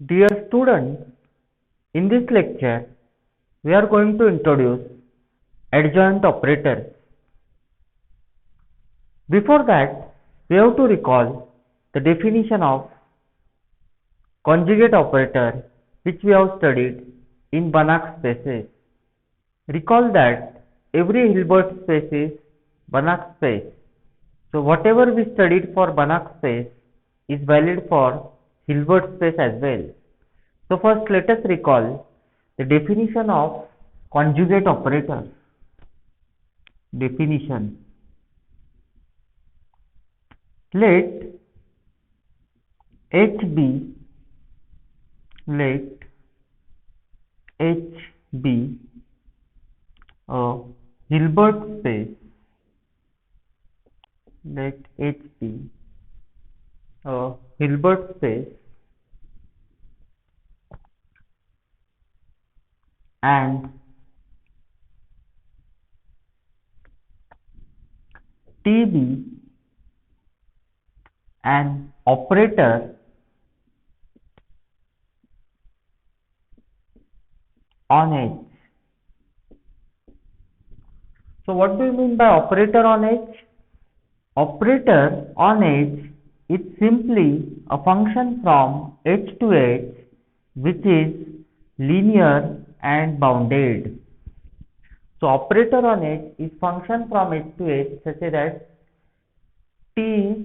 Dear students, in this lecture, we are going to introduce adjoint operators. Before that, we have to recall the definition of conjugate operator which we have studied in Banach spaces. Recall that every Hilbert space is Banach space. So whatever we studied for Banach space is valid for Hilbert space as well. So first let us recall the definition of conjugate operator. Definition. Let H be a Hilbert space. Let H be a Hilbert space and T be an operator on H. So what do you mean by operator on H? Operator on H is simply a function from H to H which is linear and bounded. So operator on H is function from H to H such that T is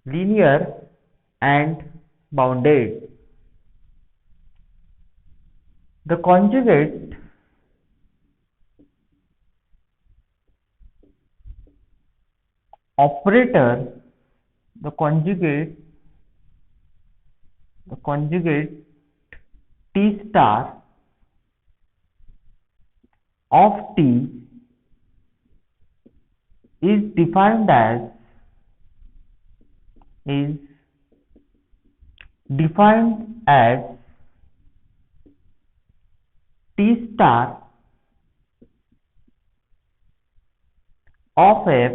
linear and bounded. The conjugate operator, the conjugate T star of T is defined as T star of F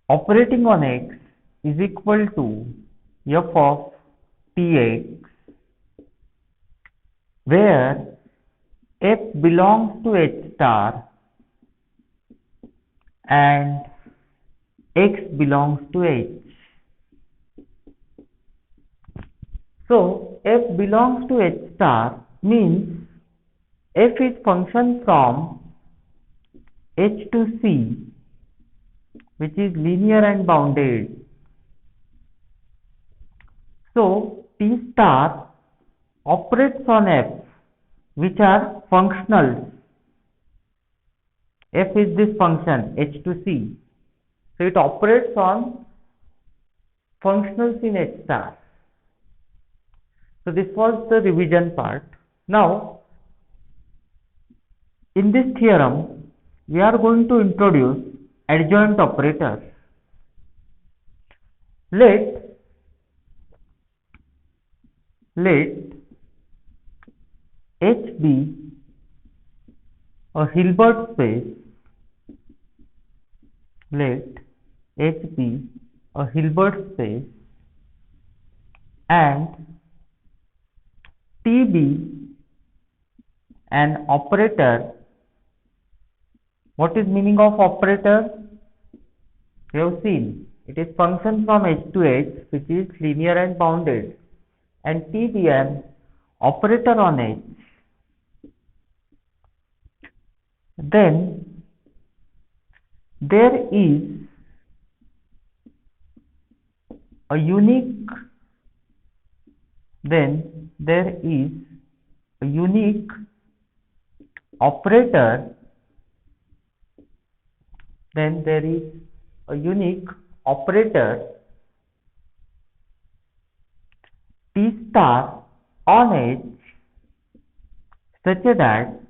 operating on X is equal to F of Tx, where F belongs to H star and X belongs to H. So F belongs to H star means F is function from H to C which is linear and bounded. So T star operates on F which are functional. F is this function H to C. So it operates on functionals in H star. So this was the revision part. Now in this theorem we are going to introduce adjoint operators. Let H be a Hilbert space. Let H be a Hilbert space and T be an operator. What is meaning of operator? We have seen it is function from H to H which is linear and bounded, and T be an operator on H. Then there is a unique operator T star on H such that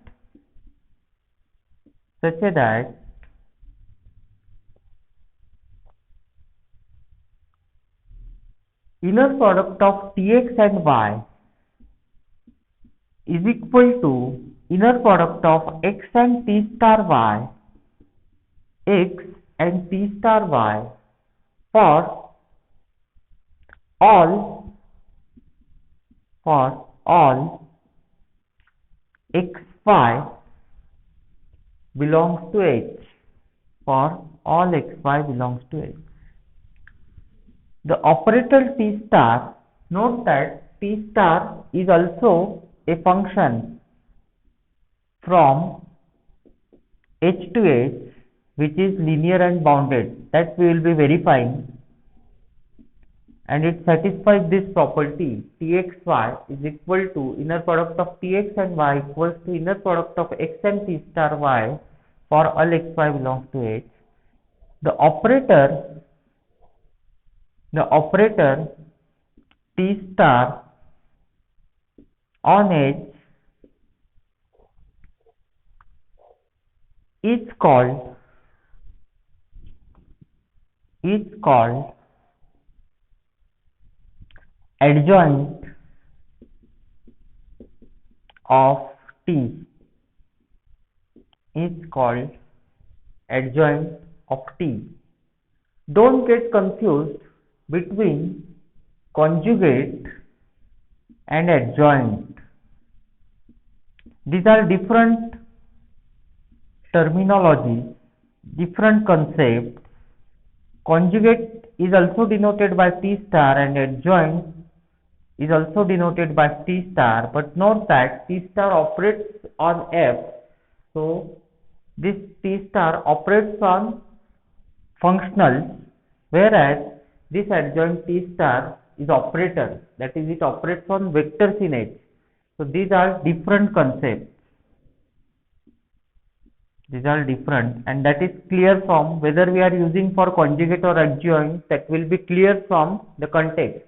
inner product of Tx and Y is equal to inner product of X and T star Y, X and T star Y for all for all xy belongs to H, for all xy belongs to H. The operator T star, note that T star is also a function from H to H, which is linear and bounded, that we will be verifying, and it satisfies this property Txy is equal to inner product of Tx and y equals to inner product of x and T star y for all xy belongs to H. The operator T star on H is called adjoint of T, is called adjoint of T. Don't get confused between conjugate and adjoint. These are different terminologies, different concepts. Conjugate is also denoted by T star and adjoint is also denoted by T star, but note that T star operates on F, so this T star operates on functional, whereas this adjoint T star is operator, that is, it operates on vectors in H. So these are different concepts. These are different, and that is clear from whether we are using for conjugate or adjoint, that will be clear from the context.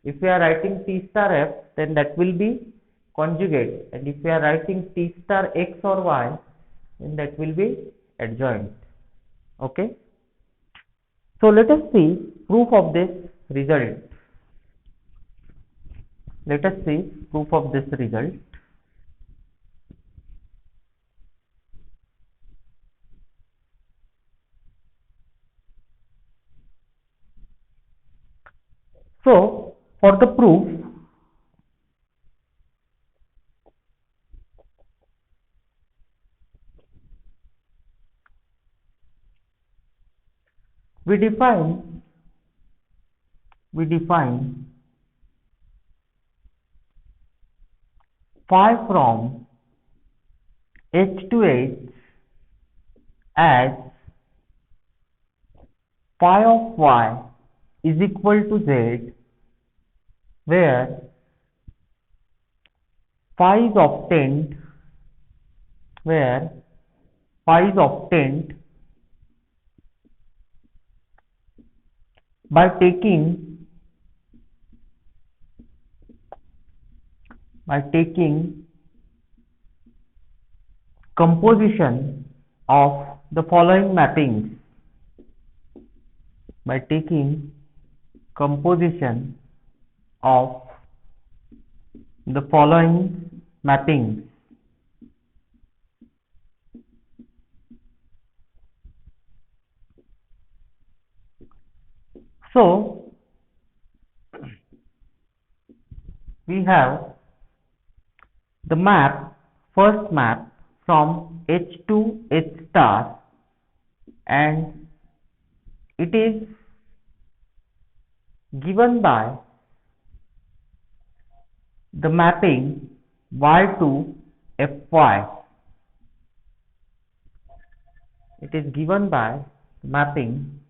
If we are writing T star F, then that will be conjugate, and if we are writing T star X or Y, then that will be adjoint. Okay. So let us see proof of this result. Let us see proof of this result. So for the proof, we define phi from H to H as phi of y is equal to z, where phi is obtained by taking composition of the following mappings, by taking composition of the following mappings. So we have the first map from H to H star, and it is given by the mapping y to fy. It is given by mapping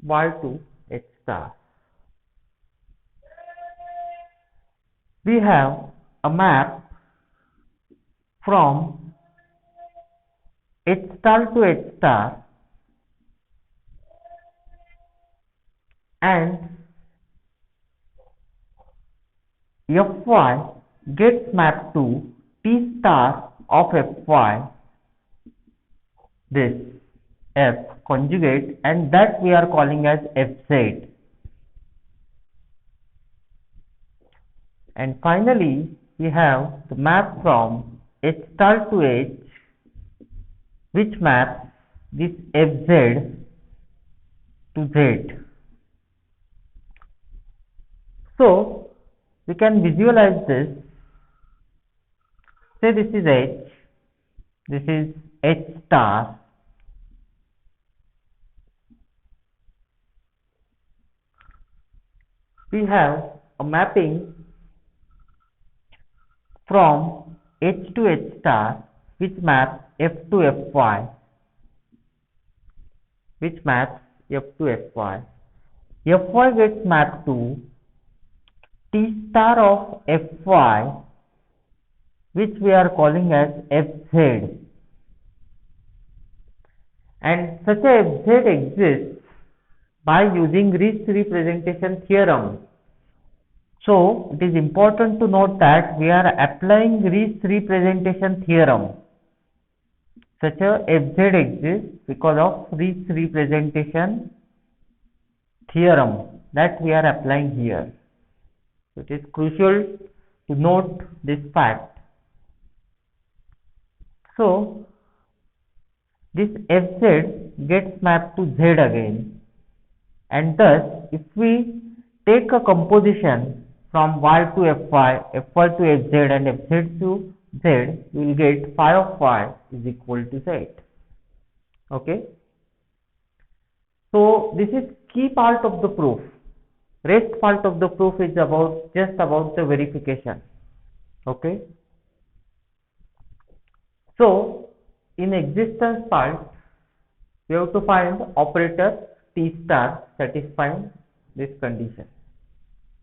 y to H star. We have a map from H star to H star, and fy gets mapped to T star of fy, this f conjugate, and that we are calling as fz. And finally we have the map from H star to H, which maps this fz to Z. So we can visualize this. Say this is H, this is H star. We have a mapping from H to H star which maps F to Fy, which maps F to Fy. Fy gets mapped to T star of Fy, which we are calling as Fz, and such a Fz exists by using Riesz representation theorem. So it is important to note that we are applying Riesz representation theorem. Such a Fz exists because of Riesz representation theorem that we are applying here. So it is crucial to note this fact. So this Fz gets mapped to Z again, and thus if we take a composition from Y to Fy, Fy to Fz and Fz to Z, we will get phi of Y is equal to Z. Okay. So this is key part of the proof. Rest part of the proof is just about the verification. Okay. So in existence part, we have to find operator T star satisfying this condition,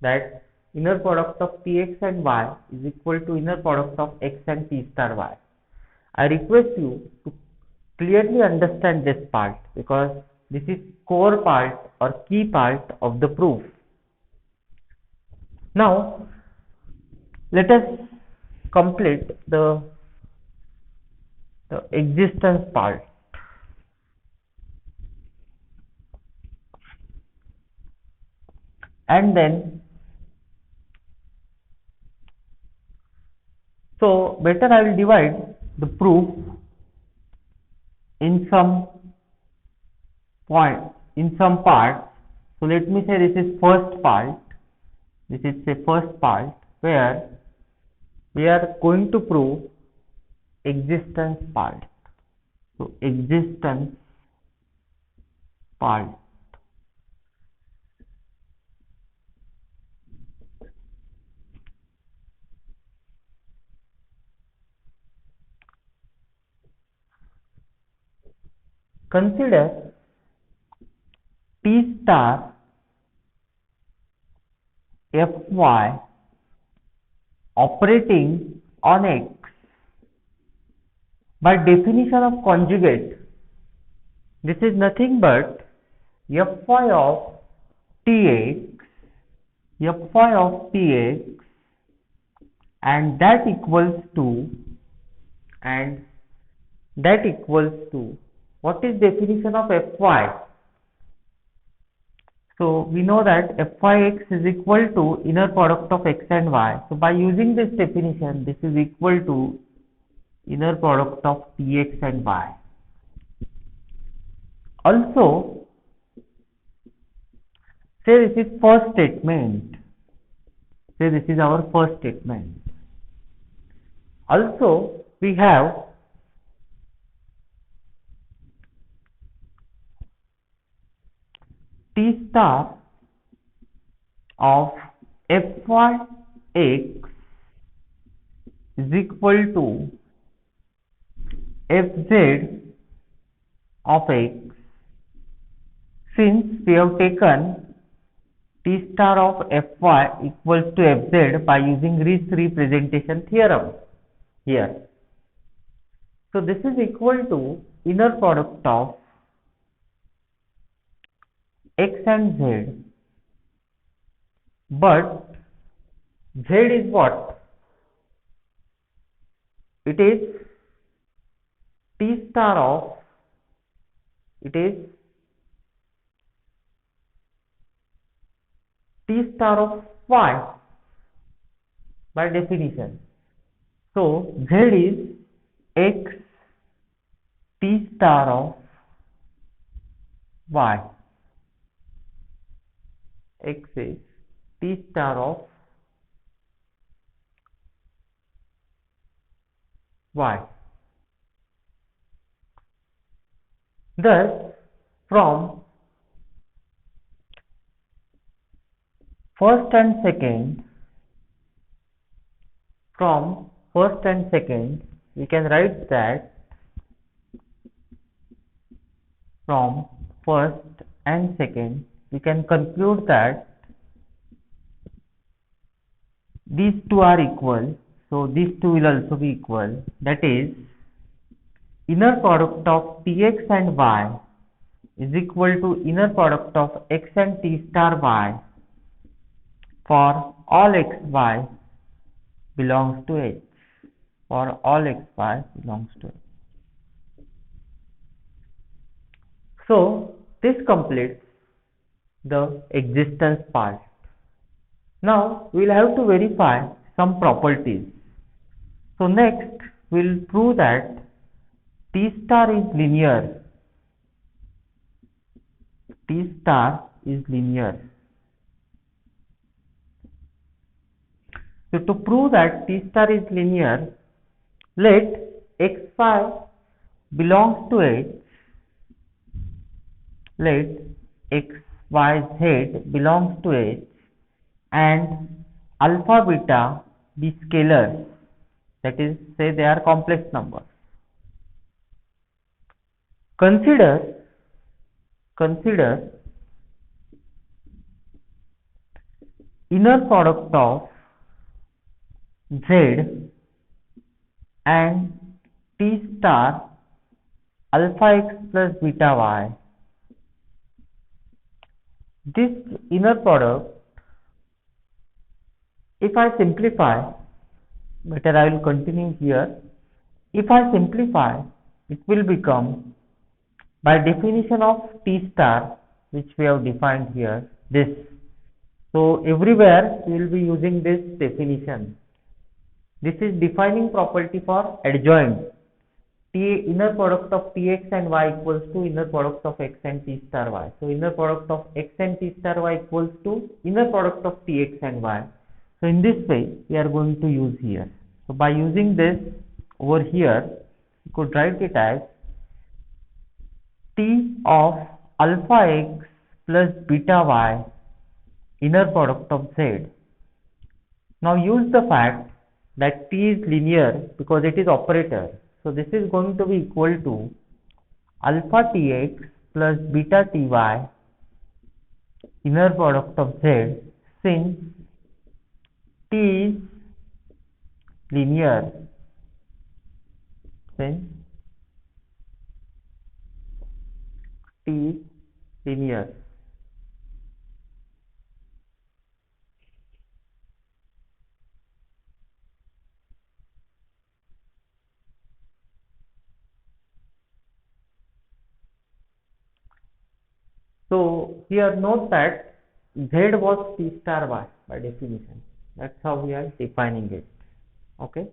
that inner product of Tx and Y is equal to inner product of X and T star Y. I request you to clearly understand this part because this is core part or key part of the proof. Now let us complete the existence part. And then, so better I will divide the proof in some parts. So let me say this is first part. This is the first part where we are going to prove existence part. So existence part. Consider T star Fy operating on X. By definition of conjugate, this is nothing but Fy of Tx, and that equals to what is definition of Fy? So we know that Fyx is equal to inner product of X and Y. So by using this definition, this is equal to inner product of Tx and Y. Also, say this is first statement. Say this is our first statement. Also, we have T star of Fyx is equal to Fz of X, since we have taken T star of Fy equals to Fz by using Riesz representation theorem here. So this is equal to inner product of X and Z, but Z is what? It is T star of Y by definition. So Z is X T star of Y. x is t star of y. Thus, from first and second, we can write that from first and second, we can conclude that these two are equal. So these two will also be equal. That is, inner product of Tx and y is equal to inner product of x and t star y for all xy belongs to H. For all xy belongs to H. So this completes the existence part. Now we will have to verify some properties. So next we will prove that T star is linear. T star is linear. So to prove that T star is linear, let xy belongs to H. Let x, y, z belongs to H and alpha, beta be scalars. That is, say they are complex numbers. Consider inner product of z and t star alpha x plus beta y. This inner product, if I simplify, better I will continue here. If I simplify, it will become, by definition of T star, which we have defined here, this. So everywhere we will be using this definition. This is defining property for adjoint. Inner product of Tx and y equals to inner product of x and t star y. So inner product of x and t star y equals to inner product of Tx and y. So in this way we are going to use here. So by using this over here, you could write it as T of alpha x plus beta y inner product of z. Now use the fact that T is linear because it is operator. So this is going to be equal to alpha Tx plus beta Ty inner product of z, since T is linear. Since T is linear. So here note that z was t star y by definition. That's how we are defining it. Okay.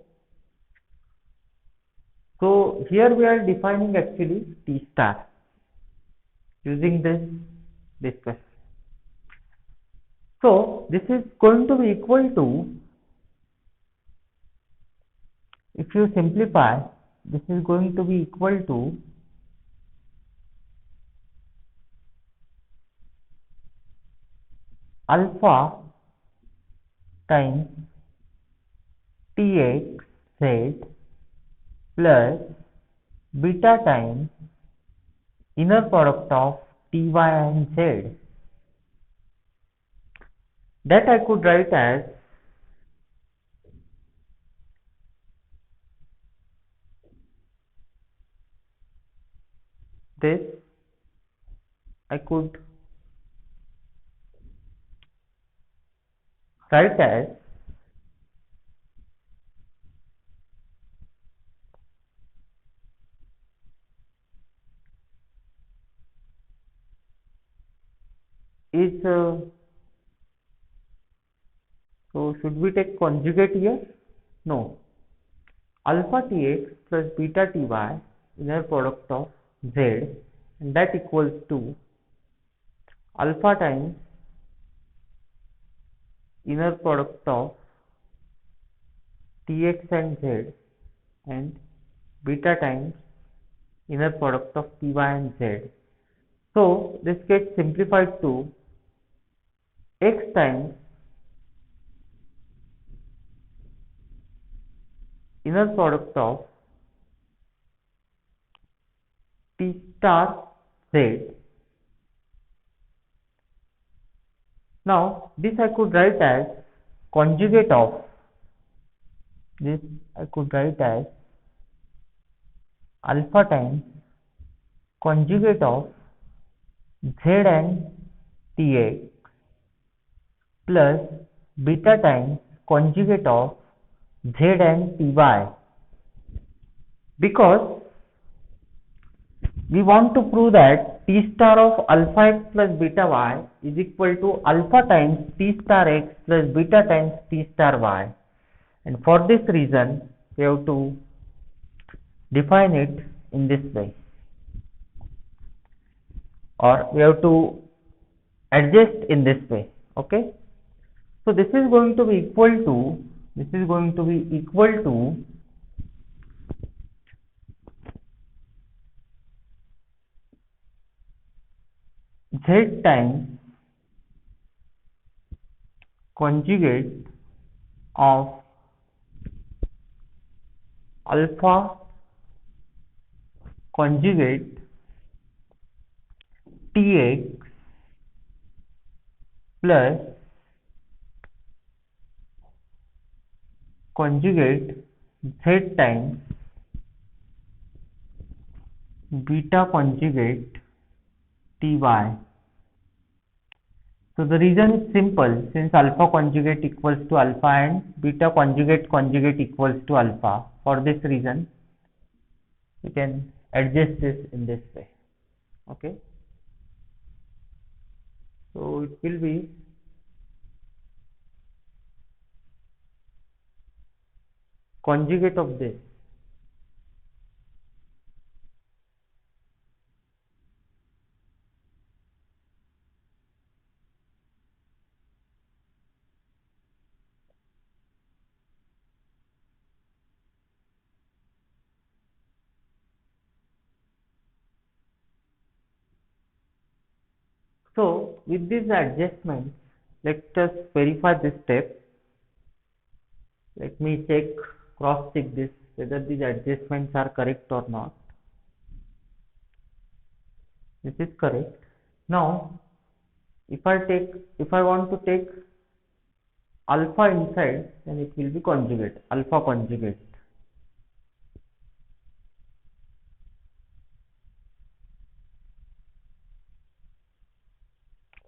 So here we are defining actually t star using this discussion. So this is going to be equal to, if you simplify, this is going to be equal to alpha times Tx z plus beta times inner product of Ty and z. That I could write as this. I could write as is so should we take conjugate here? No. Alpha Tx plus beta Ty inner product of z, and that equals to alpha times inner product of Tx and Z and beta times inner product of Ty and Z. So this gets simplified to x times inner product of T star Z. Now this I could write as conjugate of this I could write as alpha times conjugate of Z and Tx plus beta times conjugate of Z and Ty, because we want to prove that T star of alpha x plus beta y is equal to alpha times T star x plus beta times T star y, and for this reason we have to define it in this way, or we have to adjust in this way. Okay, so this is going to be equal to Z times conjugate of alpha conjugate Tx plus conjugate Z times beta conjugate Ty. So the reason is simple, since alpha conjugate equals to alpha and beta conjugate equals to alpha. For this reason we can adjust this in this way. Okay, so it will be conjugate of this So with these adjustments, let us verify this step. Let me cross check this, whether these adjustments are correct or not. This is correct. Now if I want to take alpha inside, then it will be conjugate, alpha conjugate.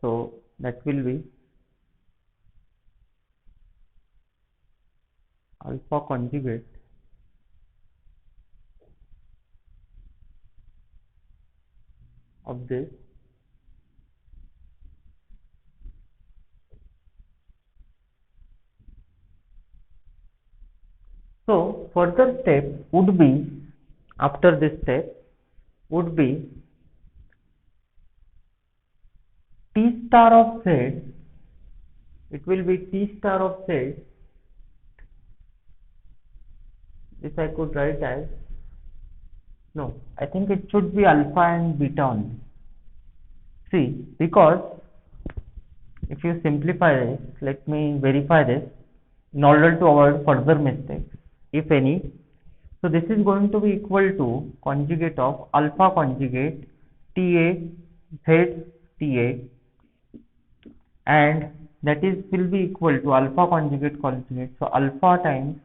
So that will be alpha conjugate of this So further step would be, after this step would be T star of Z, it will be T star of Z, this I could write as, no, I think it should be alpha and beta only. See, because if you simplify this, let me verify this in order to avoid further mistakes, if any. So this is going to be equal to conjugate of alpha conjugate TA Z TA, and that is will be equal to alpha conjugate conjugate. So alpha times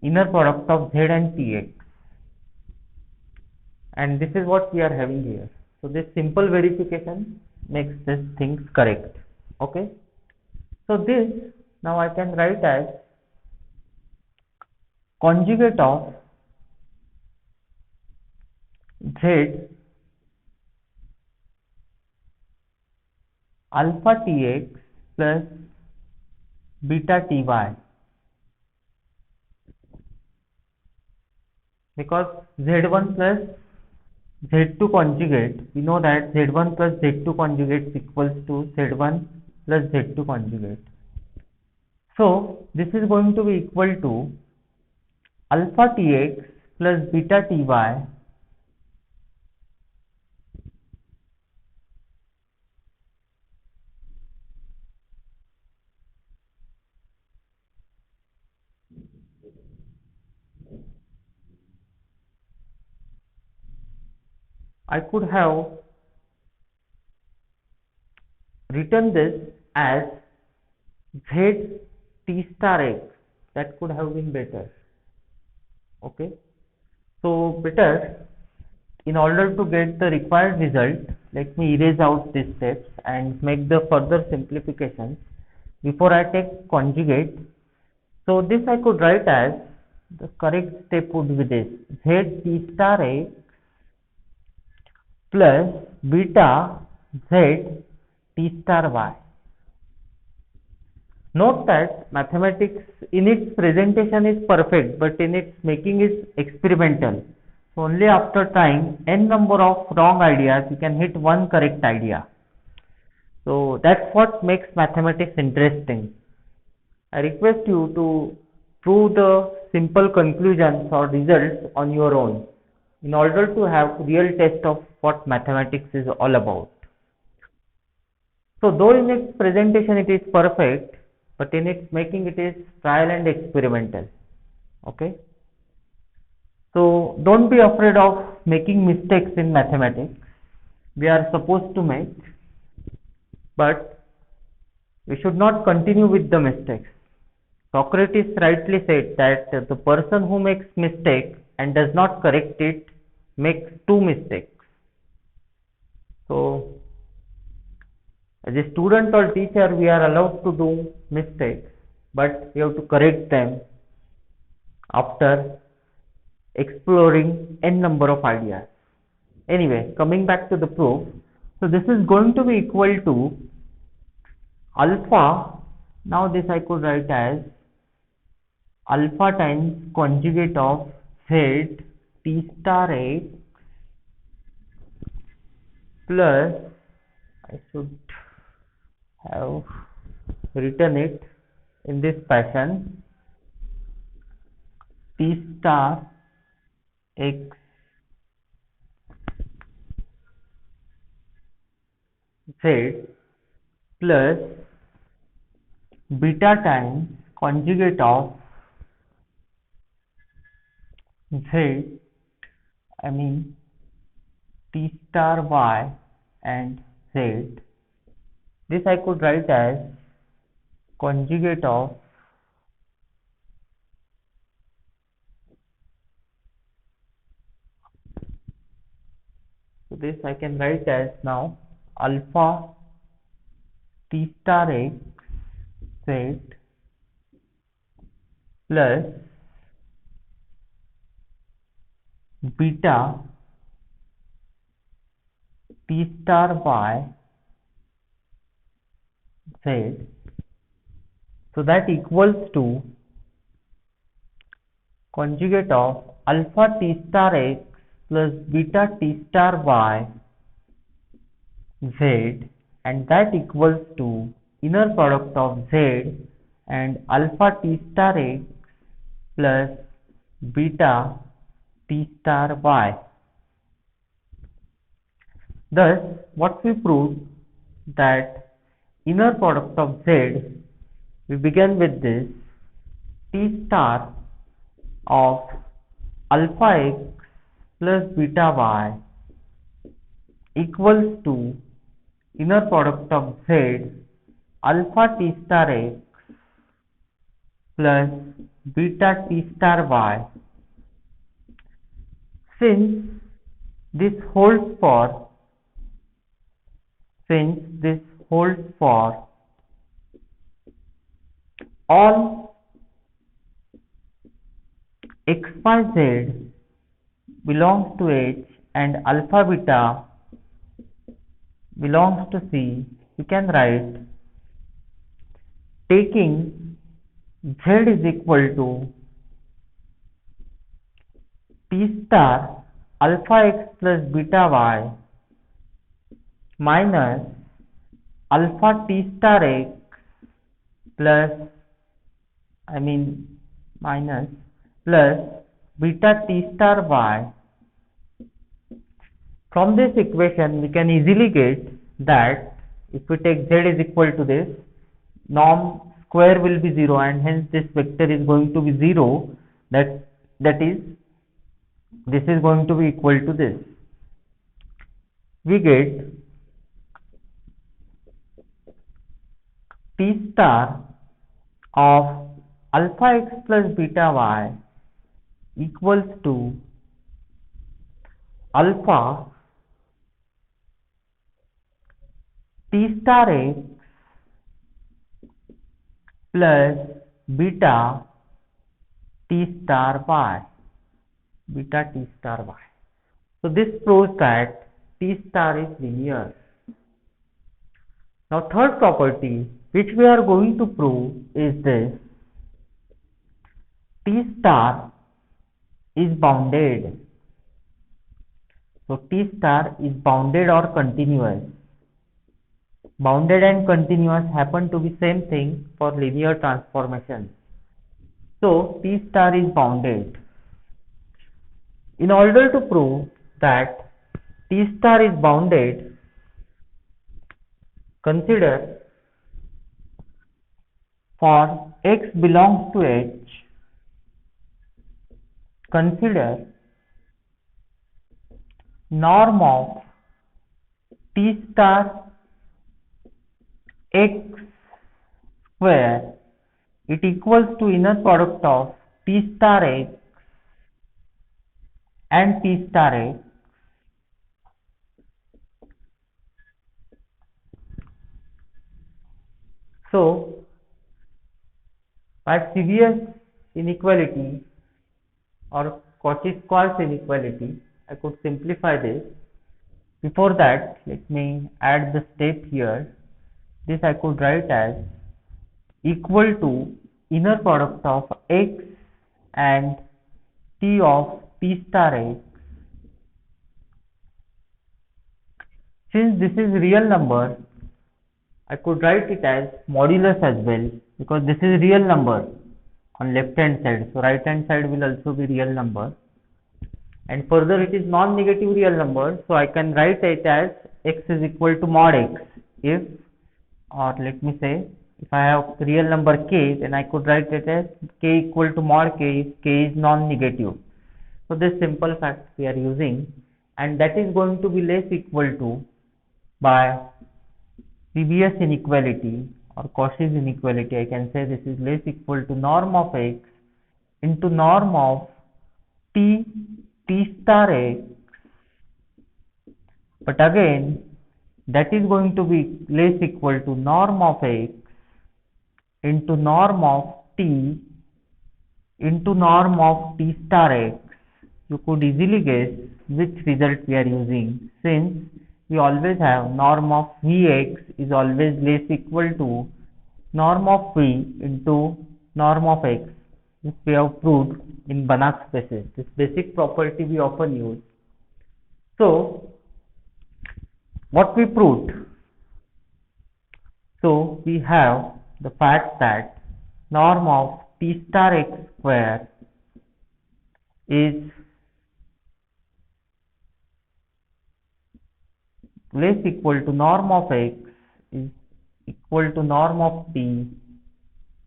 inner product of Z and Tx, and this is what we are having here. So this simple verification makes this things correct. Okay. So this now I can write as conjugate of Z alpha Tx plus beta Ty, because Z1 plus Z2 conjugate, we know that Z1 plus Z2 conjugate is equals to Z1 plus Z2 conjugate. So this is going to be equal to alpha tx plus beta ty I could have written this as z t star x. That could have been better. Okay. So better, in order to get the required result, let me erase out these steps and make the further simplifications before I take conjugate. So this I could write as, the correct step would be this, z t star x plus beta z t star y. Note that mathematics in its presentation is perfect, but in its making is experimental. So only after trying n number of wrong ideas, you can hit one correct idea. So that's what makes mathematics interesting. I request you to prove the simple conclusions or results on your own in order to have real test of what mathematics is all about. So though in its presentation it is perfect, but in its making it is trial and experimental. Okay. So don't be afraid of making mistakes in mathematics. We are supposed to make, but we should not continue with the mistakes. Socrates rightly said that the person who makes mistake and does not correct it makes two mistakes. So as a student or teacher, we are allowed to do mistakes, but we have to correct them after exploring n number of ideas. Anyway, coming back to the proof, so this is going to be equal to alpha. Now this I could write as alpha times conjugate of z t star x plus, I should have written it in this fashion, t star x z plus beta times conjugate of z, I mean t star y and z. This I could write as conjugate of so this I can write as now alpha t star x z plus beta t star y z. So that equals to conjugate of alpha t star x plus beta t star y z, and that equals to inner product of z and alpha t star x plus beta t star y. Thus, what we proved, that inner product of z, we began with this t star of alpha x plus beta y equals to inner product of z alpha t star x plus beta t star y. Since this holds for all x y z belongs to H and alpha beta belongs to C, we can write, taking z is equal to t star alpha x plus beta y minus alpha t star x plus I mean minus plus beta t star y. From this equation, we can easily get that if we take z is equal to this, norm square will be 0 and hence this vector is going to be 0. That is, this is going to be equal to this. We get t star of alpha x plus beta y equals to alpha t star x plus beta t star y. So this proves that t star is linear. Now third property which we are going to prove is this: t star is bounded. So t star is bounded or continuous. Bounded and continuous happen to be same thing for linear transformations. So t star is bounded. In order to prove that t star is bounded, consider for x belongs to H, consider norm of t star x square, it equals to inner product of t star x and t star x. So by Sevier inequality or Cauchy-Squarz inequality, I could simplify this. Before that, let me add the step here. This I could write as equal to inner product of x and t of t star x. Since this is real number, I could write it as modulus as well, because this is real number on left hand side. So right hand side will also be real number. And further it is non-negative real number. So I can write it as x is equal to mod x. If, or let me say, if I have real number k, then I could write it as k equal to mod k if k is non-negative. So this simple fact we are using, and that is going to be less equal to by Sevier inequality or Cauchy's inequality. I can say this is less equal to norm of x into norm of t star x, but again that is going to be less equal to norm of x into norm of t into norm of t star x. You could easily guess which result we are using, since we always have norm of Vx is always less equal to norm of V into norm of x. This we have proved in Banach spaces. This basic property we often use. So what we proved? So we have the fact that norm of t star x square is less equal to norm of x is equal to norm of t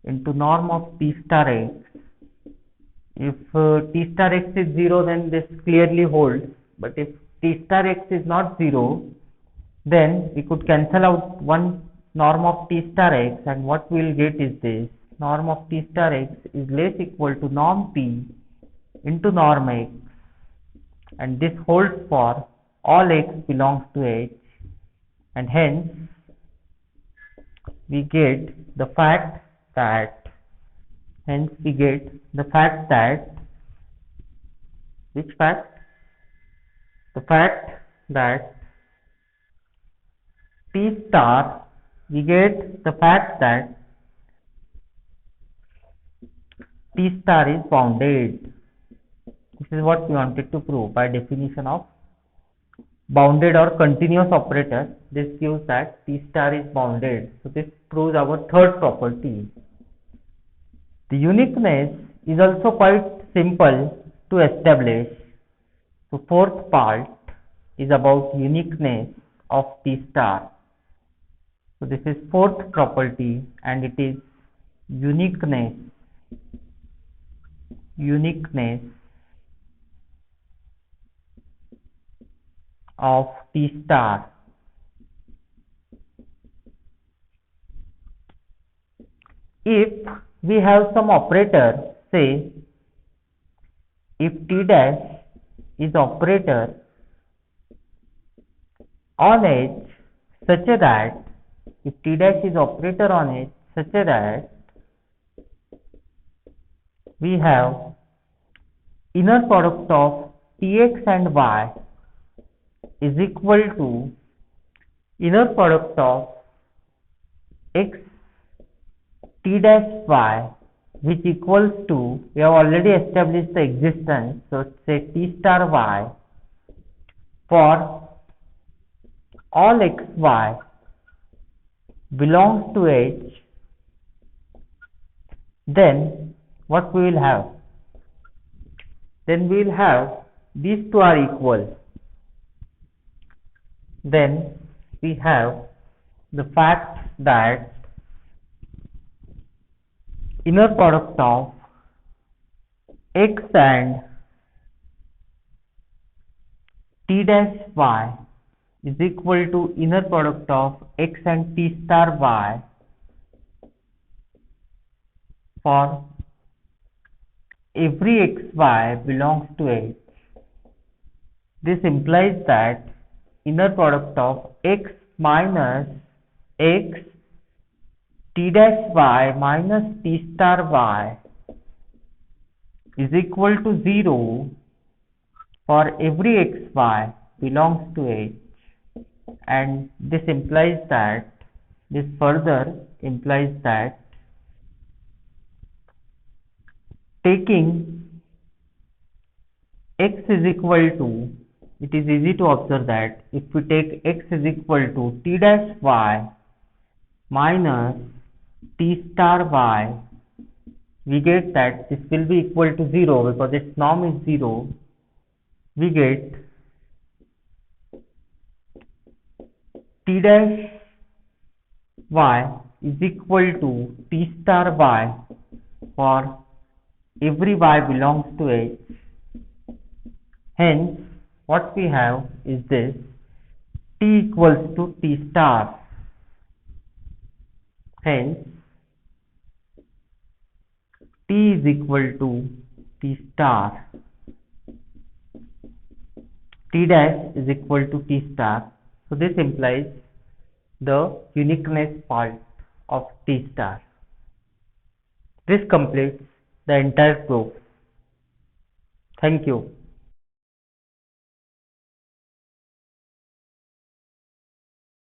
into norm of t star x. If t star x is 0, then this clearly holds, but if t star x is not 0, then we could cancel out one norm of t star x, and what we will get is this: norm of t star x is less equal to norm t into norm x, and this holds for all x belongs to H, and hence we get the fact that which fact? The fact that t star, we get the fact that t star is bounded. This is what we wanted to prove by definition of bounded or continuous operator. This gives that t star is bounded. So this proves our third property. The uniqueness is also quite simple to establish. So fourth part is about uniqueness of T star. So this is fourth property and it is uniqueness of T star. If we have some operator, say if T dash is operator on edge such that if T dash is operator on edge such that we have inner product of Tx and y is equal to inner product of x T dash y, which equals to, we have already established the existence, so say T star y for all xy belongs to H, then what we will have? Then we will have these two are equal. Then we have the fact that inner product of x and T dash y is equal to inner product of x and T star y for every xy belongs to H. This implies that inner product of x minus x T dash y minus T star y is equal to 0 for every xy belongs to H, and this further implies that taking x is equal to, it is easy to observe that if we take x is equal to T dash y minus T star y, we get that this will be equal to 0 because its norm is 0. We get T dash y is equal to T star y for every y belongs to H. Hence, what we have is this: T equals to T star. Hence, T is equal to T star. T dash is equal to T star. So this implies the uniqueness part of T star. This completes the entire proof. Thank you.